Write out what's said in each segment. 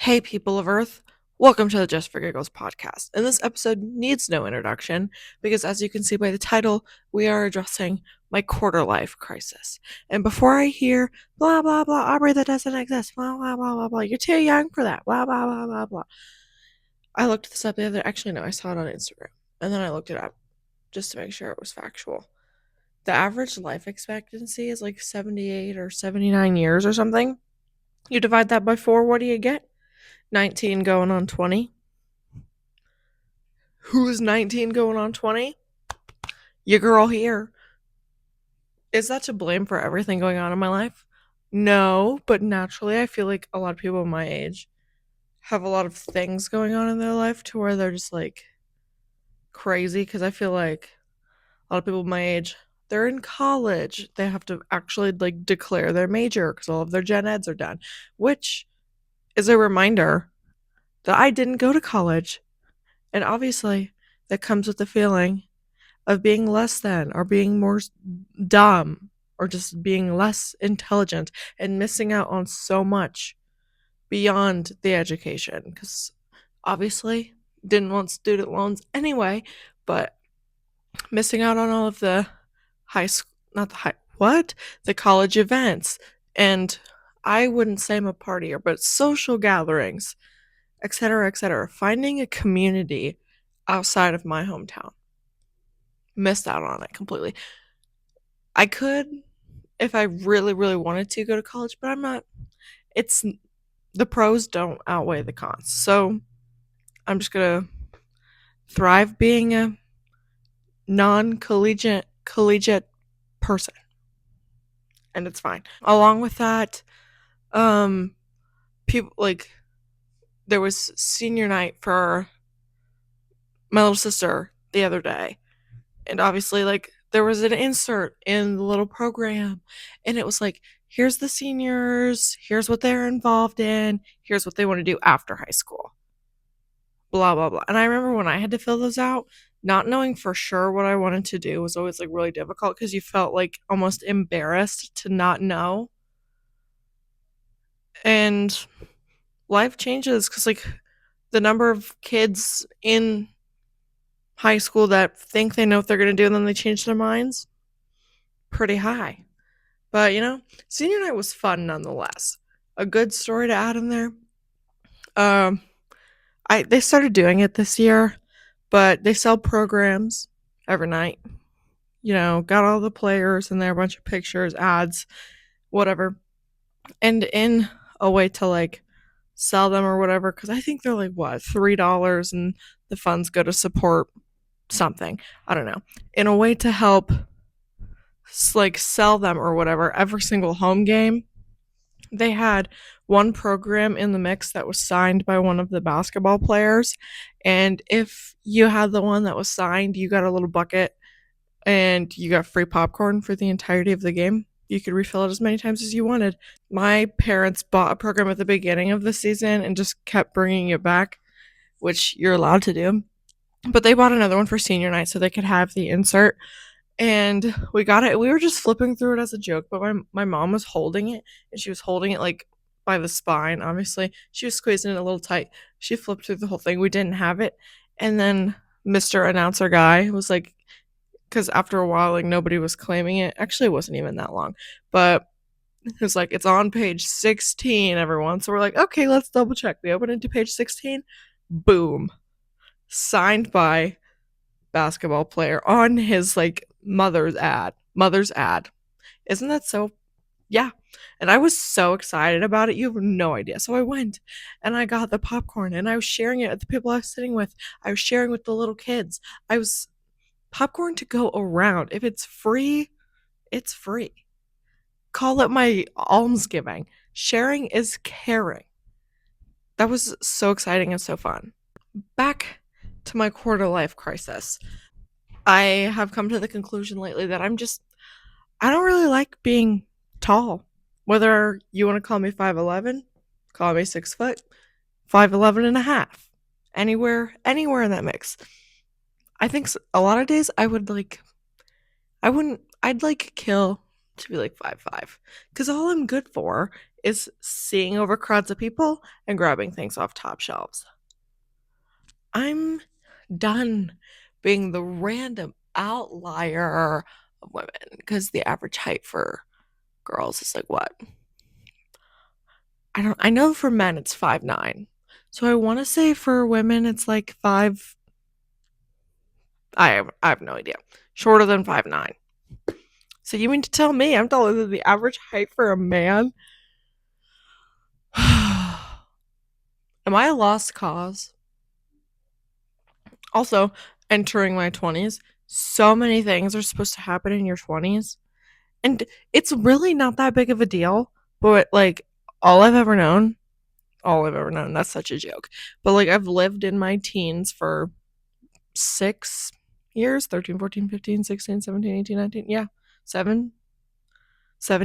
Hey, people of Earth. Welcome to the Just for Giggles podcast. And this episode needs no introduction because, as you can see by the title, we are addressing my quarter life crisis. And before I hear blah, blah, blah, Aubrey, that doesn't exist, blah, blah, blah, blah, blah, you're too young for that, blah, blah, blah, blah, blah. I looked this up the other actually, no, I saw it on Instagram. And then I looked it up just to make sure it was factual. The average life expectancy is like 78 or 79 years or something. You divide that by 4, what do you get? 19 going on 20. Who's 19 going on 20? Your girl here. Is that to blame for everything going on in my life? No, but naturally, I feel like a lot of people my age have a lot of things going on in their life to where they're just like crazy. Because I feel like a lot of people my age, they're in college. They have to actually like declare their major because all of their gen eds are done, which is a reminder that I didn't go to college. And obviously, that comes with the feeling of being less than or being more dumb or just being less intelligent and missing out on so much beyond the education. Because obviously, didn't want student loans anyway, but missing out on all of the high school, not the high, what? The college events. And I wouldn't say I'm a partier, but social gatherings, etc., etc. Finding a community outside of my hometown. Missed out on it completely. I could, if I really, really wanted to, go to college, but I'm not. It's the pros don't outweigh the cons. So I'm just gonna thrive being a non-collegiate person, and it's fine. Along with that, people like there was senior night for my little sister the other day, and obviously like there was an insert in the little program and it was like, here's the seniors, here's what they're involved in, here's what they want to do after high school, blah blah blah. And I remember when I had to fill those out, not knowing for sure what I wanted to do was always like really difficult because you felt like almost embarrassed to not know. And life changes because like the number of kids in high school that think they know what they're going to do and then they change their minds, pretty high. But senior night was fun nonetheless. A good story to add in there. Um, they started doing it this year, but they sell programs every night. Got all the players in there, a bunch of pictures, ads, whatever. And in a way to like sell them or whatever, because I think they're like what, $3, and the funds go to support something. I don't know. In a way to help like sell them or whatever, every single home game they had one program in the mix that was signed by one of the basketball players, and if you had the one that was signed, you got a little bucket and you got free popcorn for the entirety of the game. You could refill it as many times as you wanted. My parents bought a program at the beginning of the season and just kept bringing it back, which you're allowed to do, but they bought another one for senior night so they could have the insert. And we got it. We were just flipping through it as a joke, but my mom was holding it, and she was holding it like by the spine, obviously. She was squeezing it a little tight. She flipped through the whole thing. We didn't have it. And then Mr. Announcer guy was like, because after a while, like nobody was claiming it. Actually, it wasn't even that long. But it was like, it's on page 16, everyone. So we're like, okay, let's double check. We open it to page 16. Boom. Signed by basketball player on his like mother's ad. Isn't that so? Yeah. And I was so excited about it, you have no idea. So I went and I got the popcorn and I was sharing it with the people I was sitting with. I was sharing with the little kids. I was popcorn to go around. If it's free, it's free. Call it my almsgiving. Sharing is caring. That was so exciting and so fun. Back to my quarter life crisis. I have come to the conclusion lately that I don't really like being tall. Whether you want to call me 5'11", call me 6 foot, 5'11 and a half. Anywhere in that mix. I think a lot of days I'd like kill to be like 5'5", because all I'm good for is seeing over crowds of people and grabbing things off top shelves. I'm done being the random outlier of women, because the average height for girls is like what? I know for men it's 5'9". So I want to say for women it's like 5. I have no idea. Shorter than 5'9". So you mean to tell me I'm taller than the average height for a man? Am I a lost cause? Also, entering my 20s, so many things are supposed to happen in your 20s. And it's really not that big of a deal. But like all I've ever known, that's such a joke. But like I've lived in my teens for 6 years, 13, 14, 15, 16, 17, 18, 19. Yeah, 7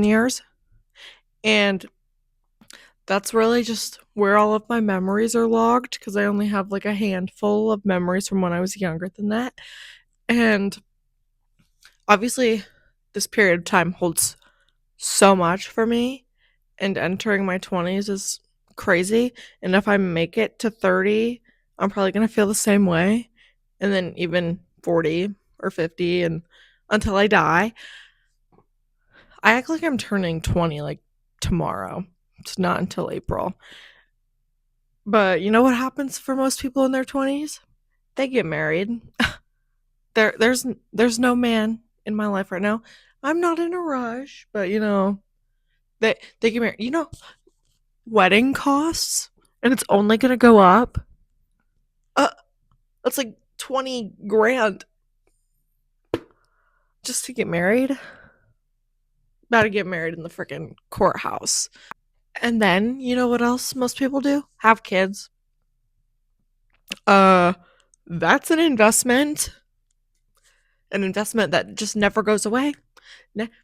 years. And that's really just where all of my memories are logged, because I only have like a handful of memories from when I was younger than that. And obviously, this period of time holds so much for me, and entering my 20s is crazy. And if I make it to 30, I'm probably going to feel the same way. And then even 40 or 50, and until I die. I act like I'm turning 20 like tomorrow. It's not until April. But you know what happens for most people in their 20s? They get married. There's no man in my life right now. I'm not in a rush, but they get married. Wedding costs, and it's only gonna go up. That's like 20 grand just to get married. About to get married in the freaking courthouse. And then, you know what else most people do? Have kids. Uh, that's an investment. An investment that just never goes away.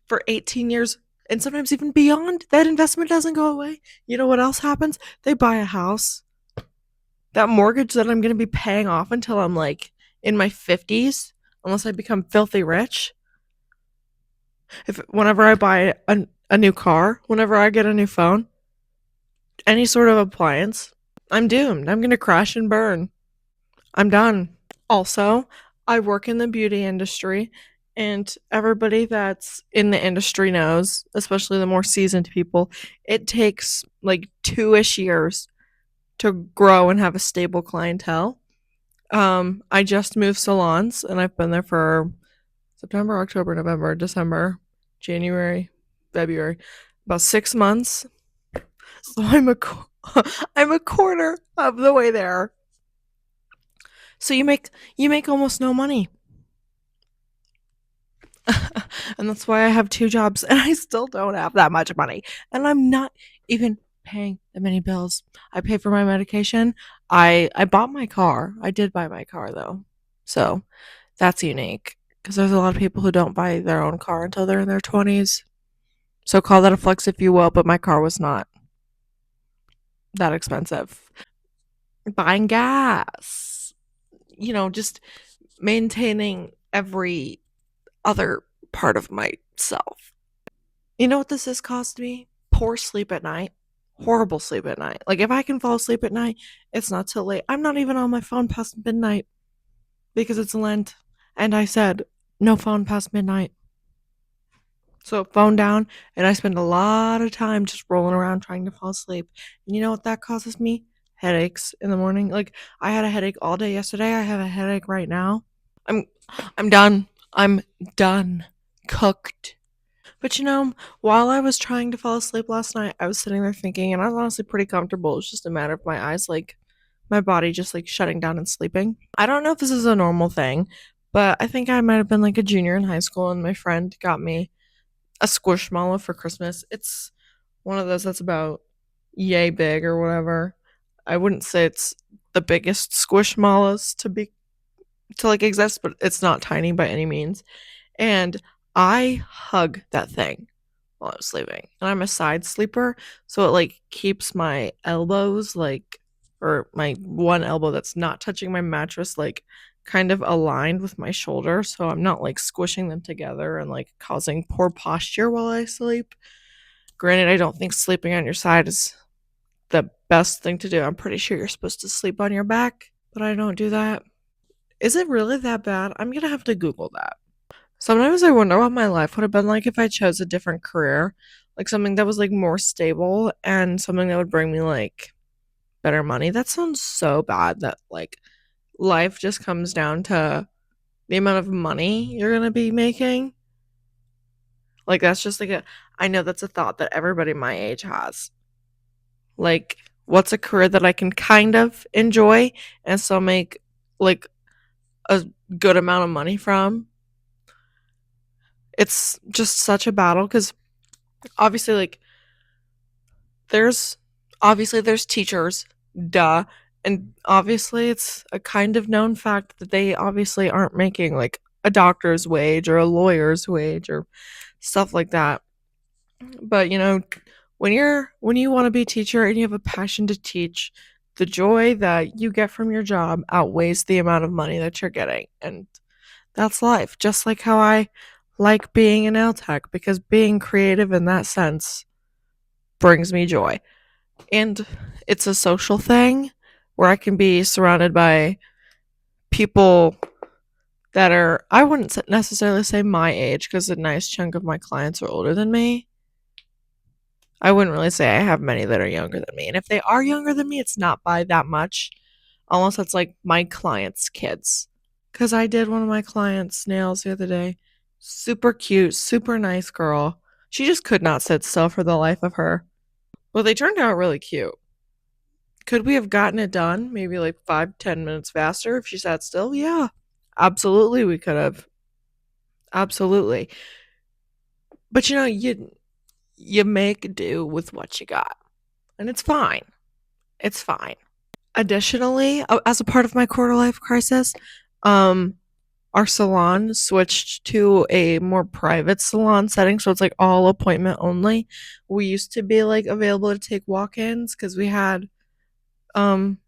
For 18 years, and sometimes even beyond, that investment doesn't go away. You know what else happens? They buy a house. That mortgage that I'm going to be paying off until I'm like in my 50s, unless I become filthy rich. Whenever I buy a new car, whenever I get a new phone, any sort of appliance, I'm doomed. I'm going to crash and burn. I'm done. Also, I work in the beauty industry, and everybody that's in the industry knows, especially the more seasoned people, it takes like 2-ish years to grow and have a stable clientele. I just moved salons, and I've been there for September, October, November, December, January, February, about 6 months. So I'm a quarter of the way there. So you make almost no money. And that's why I have 2 jobs, and I still don't have that much money. And I'm not even paying that many bills. I pay for my medication. I bought my car. I did buy my car though. So that's unique, because there's a lot of people who don't buy their own car until they're in their 20s. So call that a flex if you will, but my car was not that expensive. Buying gas, just maintaining every other part of myself. You know what this has cost me? Poor sleep at night. Horrible sleep at night. Like, if I can fall asleep at night, it's not till late. I'm not even on my phone past midnight because it's Lent. And I said, no phone past midnight. So, phone down, and I spend a lot of time just rolling around trying to fall asleep. And you know what that causes me? Headaches in the morning. Like, I had a headache all day yesterday. I have a headache right now. I'm I'm done. I'm done. Cooked. But while I was trying to fall asleep last night, I was sitting there thinking, and I was honestly pretty comfortable. It's just a matter of my eyes, like my body just like shutting down and sleeping. I don't know if this is a normal thing, but I think I might have been like a junior in high school, and my friend got me a squishmallow for Christmas. It's one of those that's about yay big or whatever. I wouldn't say it's the biggest squishmallows to like exist, but it's not tiny by any means. And I hug that thing while I was sleeping. And I'm a side sleeper, so it like keeps my elbows or my one elbow that's not touching my mattress like kind of aligned with my shoulder, so I'm not like squishing them together and like causing poor posture while I sleep. Granted, I don't think sleeping on your side is the best thing to do. I'm pretty sure you're supposed to sleep on your back, but I don't do that. Is it really that bad? I'm gonna have to Google that. Sometimes I wonder what my life would have been like if I chose a different career, like something that was like more stable and something that would bring me like better money. That sounds so bad that like life just comes down to the amount of money you're gonna be making. Like that's just like I know that's a thought that everybody my age has. Like, what's a career that I can kind of enjoy and still make like a good amount of money from? It's just such a battle because obviously, like, there's there's teachers, duh, and obviously it's a kind of known fact that they obviously aren't making like a doctor's wage or a lawyer's wage or stuff like that. But you know, when you want to be a teacher and you have a passion to teach, the joy that you get from your job outweighs the amount of money that you're getting. And that's life. Just like how I like being an tech because being creative in that sense brings me joy. And it's a social thing where I can be surrounded by people that are, I wouldn't necessarily say my age because a nice chunk of my clients are older than me. I wouldn't really say I have many that are younger than me. And if they are younger than me, it's not by that much, unless it's like my clients' kids. Because I did one of my clients' nails the other day. Super cute, super nice girl. She just could not sit still for the life of her. Well, they turned out really cute. Could we have gotten it done maybe like 5-10 minutes faster if she sat still? Yeah, absolutely, we could have. Absolutely. But you know, you make do with what you got, and it's fine. It's fine. Additionally, as a part of my quarter life crisis, um, our salon switched to a more private salon setting, so it's like all appointment only. We used to be like available to take walk-ins because we had um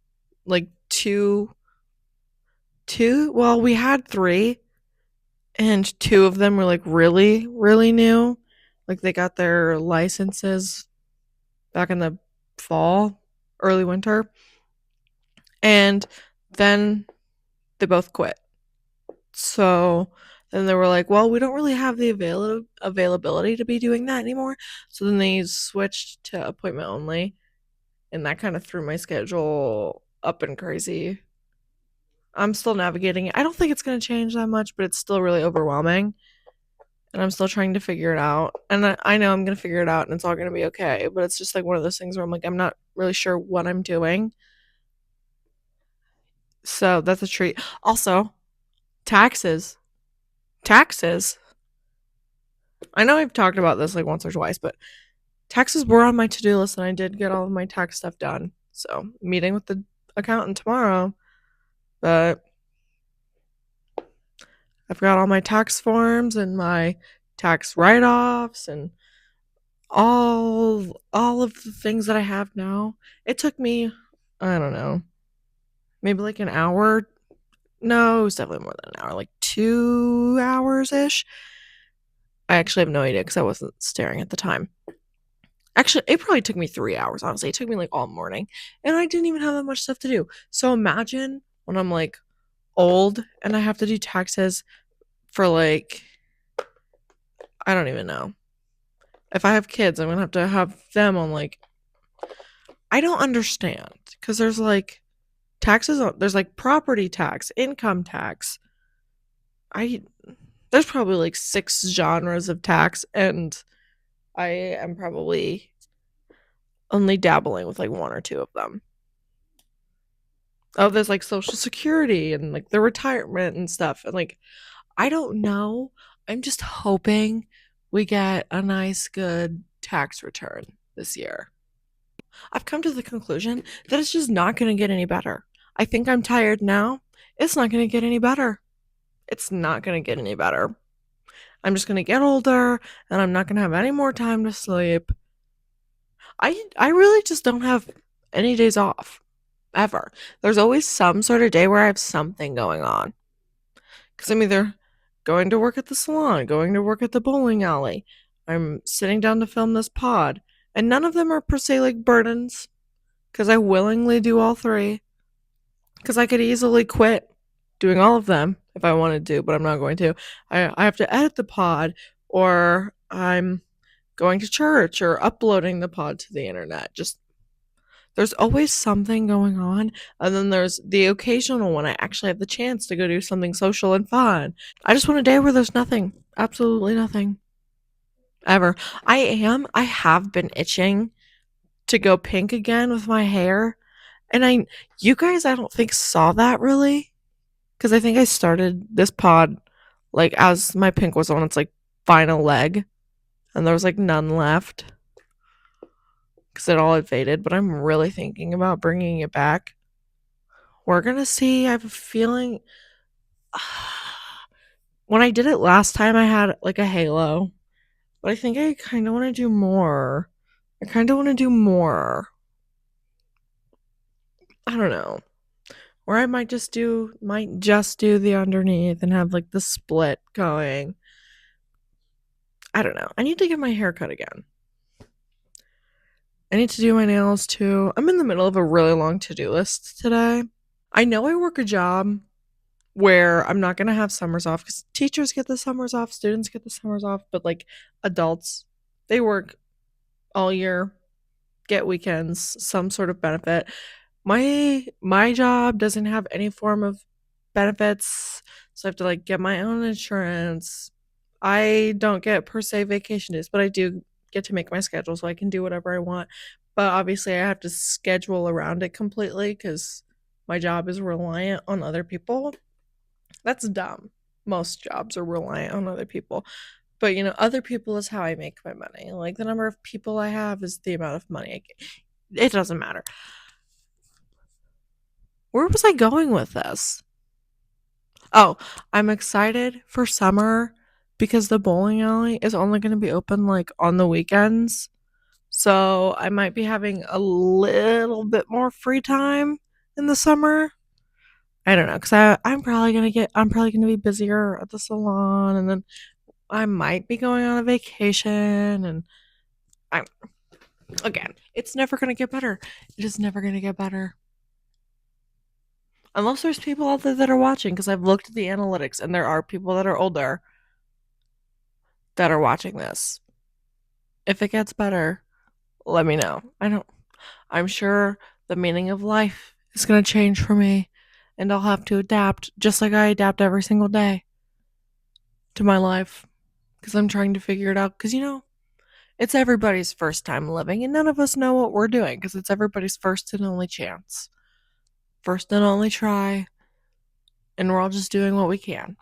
like well, we had three, and two of them were like really, really new. Like they got their licenses back in the fall, early winter, and then they both quit. So then they were like, well, we don't really have the availability to be doing that anymore. So then they switched to appointment only, and that kind of threw my schedule up and crazy. I'm still navigating it. I don't think it's going to change that much, but it's still really overwhelming. And I'm still trying to figure it out. And I know I'm going to figure it out and it's all going to be okay. But it's just like one of those things where I'm like, I'm not really sure what I'm doing. So that's a treat. Also, taxes. Taxes. I know I've talked about this like once or twice, but taxes were on my to-do list and I did get all of my tax stuff done. So, meeting with the accountant tomorrow. But I've got all my tax forms and my tax write-offs and all of the things that I have now. It took me, I don't know, maybe like an hour. No, it was definitely more than an hour, like 2 hours ish. I actually have no idea because I wasn't staring at the time. Actually, it probably took me 3 hours, honestly. It took me like all morning. And I didn't even have that much stuff to do. So imagine when I'm like old and I have to do taxes for like, I don't even know. If I have kids, I'm going to have them on like, I don't understand. Because there's like taxes, there's like property tax, income tax. There's probably like 6 genres of tax. And I am probably only dabbling with like one or two of them. Oh, there's like social security and like the retirement and stuff. And like, I don't know. I'm just hoping we get a nice, good tax return this year. I've come to the conclusion that it's just not going to get any better. I think I'm tired now. It's not going to get any better. It's not going to get any better. I'm just going to get older and I'm not going to have any more time to sleep. I really just don't have any days off ever. There's always some sort of day where I have something going on. Because I'm either going to work at the salon, going to work at the bowling alley. I'm sitting down to film this pod. And none of them are per se like burdens, because I willingly do all three. Because I could easily quit doing all of them if I wanted to, but I'm not going to. I have to edit the pod, or I'm going to church, or uploading the pod to the internet. Just there's always something going on. And then there's the occasional one I actually have the chance to go do something social and fun. I just want a day where there's nothing. Absolutely nothing. Ever. I have been itching to go pink again with my hair. And you guys, I don't think saw that really. Because I think I started this pod like as my pink was on its like final leg. And there was like none left. Because it all had faded. But I'm really thinking about bringing it back. We're gonna see. I have a feeling. When I did it last time, I had like a halo. But I think I kind of want to do more. I kind of want to do more. I don't know. Or I might just do the underneath and have like the split going. I don't know. I need to get my hair cut again. I need to do my nails too. I'm in the middle of a really long to-do list today. I know I work a job where I'm not going to have summers off, because teachers get the summers off, students get the summers off, but like adults, they work all year, get weekends, some sort of benefit. My job doesn't have any form of benefits, so I have to like get my own insurance. I don't get per se vacation days, but I do get to make my schedule, so I can do whatever I want. But obviously I have to schedule around it completely because my job is reliant on other people. That's dumb. Most jobs are reliant on other people. But other people is how I make my money. Like the number of people I have is the amount of money I get. It doesn't matter. Where was I going with this? Oh, I'm excited for summer because the bowling alley is only going to be open like on the weekends. So I might be having a little bit more free time in the summer. I don't know, because I'm probably gonna be busier at the salon, and then I might be going on a vacation, and I'm again, it's never gonna get better. It is never gonna get better. Unless there's people out there that are watching, because I've looked at the analytics and there are people that are older that are watching this. If it gets better, let me know. I'm sure the meaning of life is gonna change for me, and I'll have to adapt, just like I adapt every single day to my life, because I'm trying to figure it out. Because it's everybody's first time living, and none of us know what we're doing because it's everybody's first and only chance. First and only try, and we're all just doing what we can.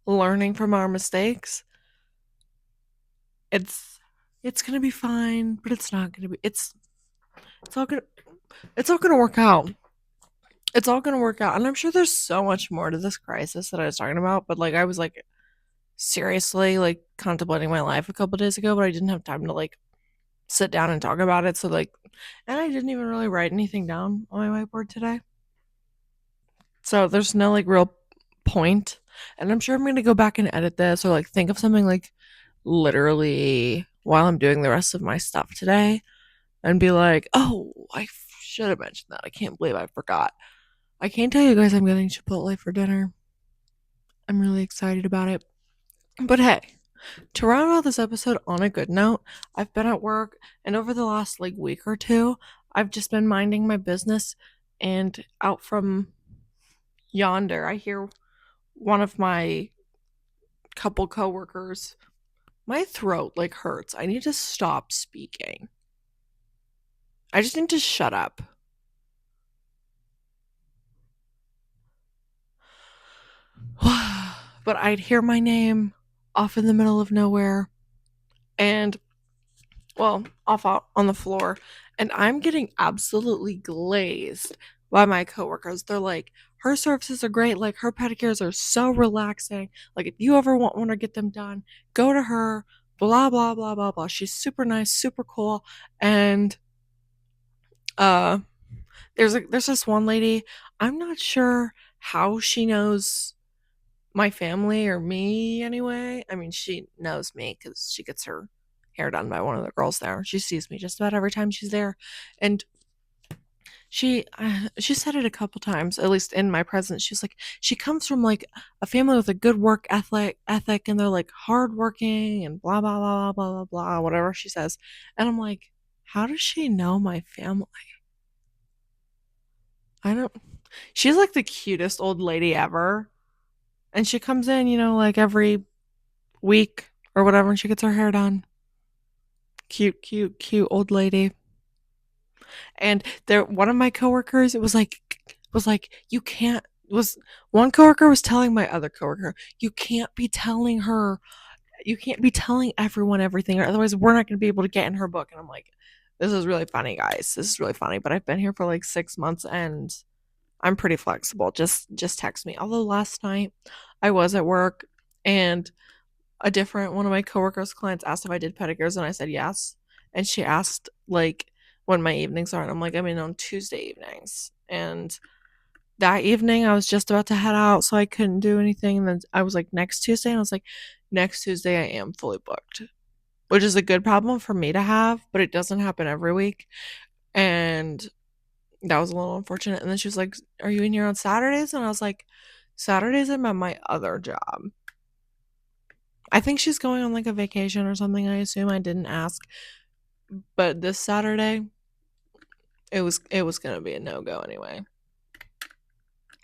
Learning from our mistakes. It's gonna be fine, but it's not gonna be it's all gonna work out. It's all gonna work out. And I'm sure there's so much more to this crisis that I was talking about, but like I was like seriously like contemplating my life a couple days ago, but I didn't have time to like sit down and talk about it. So like, and I didn't even really write anything down on my whiteboard today. So there's no like real point. And I'm sure I'm going to go back and edit this, or like think of something like literally while I'm doing the rest of my stuff today and be like, oh, I should have mentioned that. I can't believe I forgot. I can't tell you guys I'm getting Chipotle for dinner. I'm really excited about it. But hey, to round out this episode on a good note, I've been at work, and over the last like week or two, I've just been minding my business, and out from yonder, I hear one of my couple coworkers, my throat like hurts. I need to stop speaking. I just need to shut up. But I'd hear my name off in the middle of nowhere, and off out on the floor, and I'm getting absolutely glazed by my coworkers. They're like, her services are great, like her pedicures are so relaxing. Like if you ever want one or get them done, go to her. Blah blah blah blah blah. She's super nice, super cool, and uh, there's this one lady. I'm not sure how she knows my family or me anyway. I mean, she knows me because she gets her hair done by one of the girls there. She sees me just about every time she's there, and she said it a couple times, at least in my presence. She's like, she comes from like a family with a good work ethic, and they're like hardworking and blah blah blah blah blah blah, whatever she says. And I'm like, how does she know my family? I don't. She's like the cutest old lady ever, and she comes in, like every week or whatever, and she gets her hair done. Cute, cute, cute old lady. And there, one of my coworkers, it was like you can't. Was one coworker was telling my other coworker, you can't be telling her, you can't be telling everyone everything, or otherwise we're not going to be able to get in her book. And I'm like, this is really funny, guys. This is really funny. But I've been here for like 6 months, and I'm pretty flexible. Just text me. Although last night I was at work, and a different one of my coworkers' clients asked if I did pedicures, and I said yes. And she asked like when my evenings are, and I'm like, I'm in on Tuesday evenings. And that evening I was just about to head out, so I couldn't do anything. And then I was like, next Tuesday, and I was like, next Tuesday I am fully booked, which is a good problem for me to have, but it doesn't happen every week. And that was a little unfortunate. And then she was like, are you in here on Saturdays? And I was like, Saturdays I'm at my other job. I think she's going on like a vacation or something, I assume. I didn't ask. But this Saturday, it was gonna be a no-go anyway.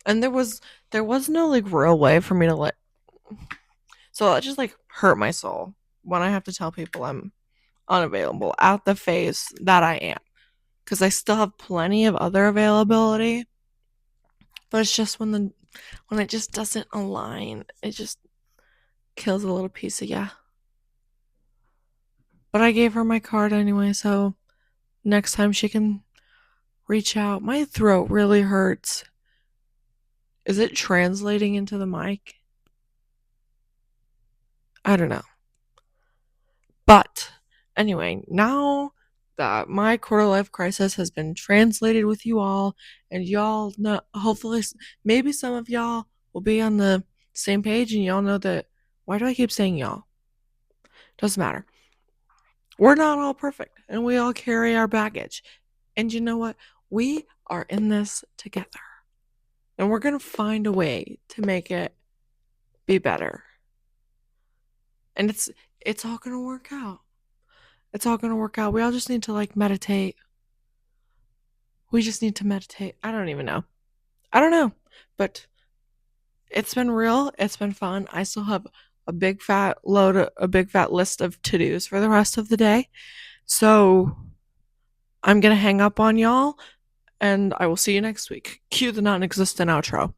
And there was no like real way for me to let, so that just like hurt my soul when I have to tell people I'm unavailable at the face that I am. Because I still have plenty of other availability. But it's just when it just doesn't align, it just kills a little piece of ya. But I gave her my card anyway, so next time she can reach out. My throat really hurts. Is it translating into the mic? I don't know. But anyway, now that my quarter life crisis has been translated with you all, and y'all know, hopefully, maybe some of y'all will be on the same page, and y'all know that. Why do I keep saying y'all? Doesn't matter. We're not all perfect, and we all carry our baggage. And you know what? We are in this together. And we're going to find a way to make it be better. And it's all going to work out. It's all going to work out. We all just need to like meditate. We just need to meditate. I don't even know. I don't know. But it's been real. It's been fun. I still have a big fat list of to-dos for the rest of the day. So I'm going to hang up on y'all, and I will see you next week. Cue the non-existent outro.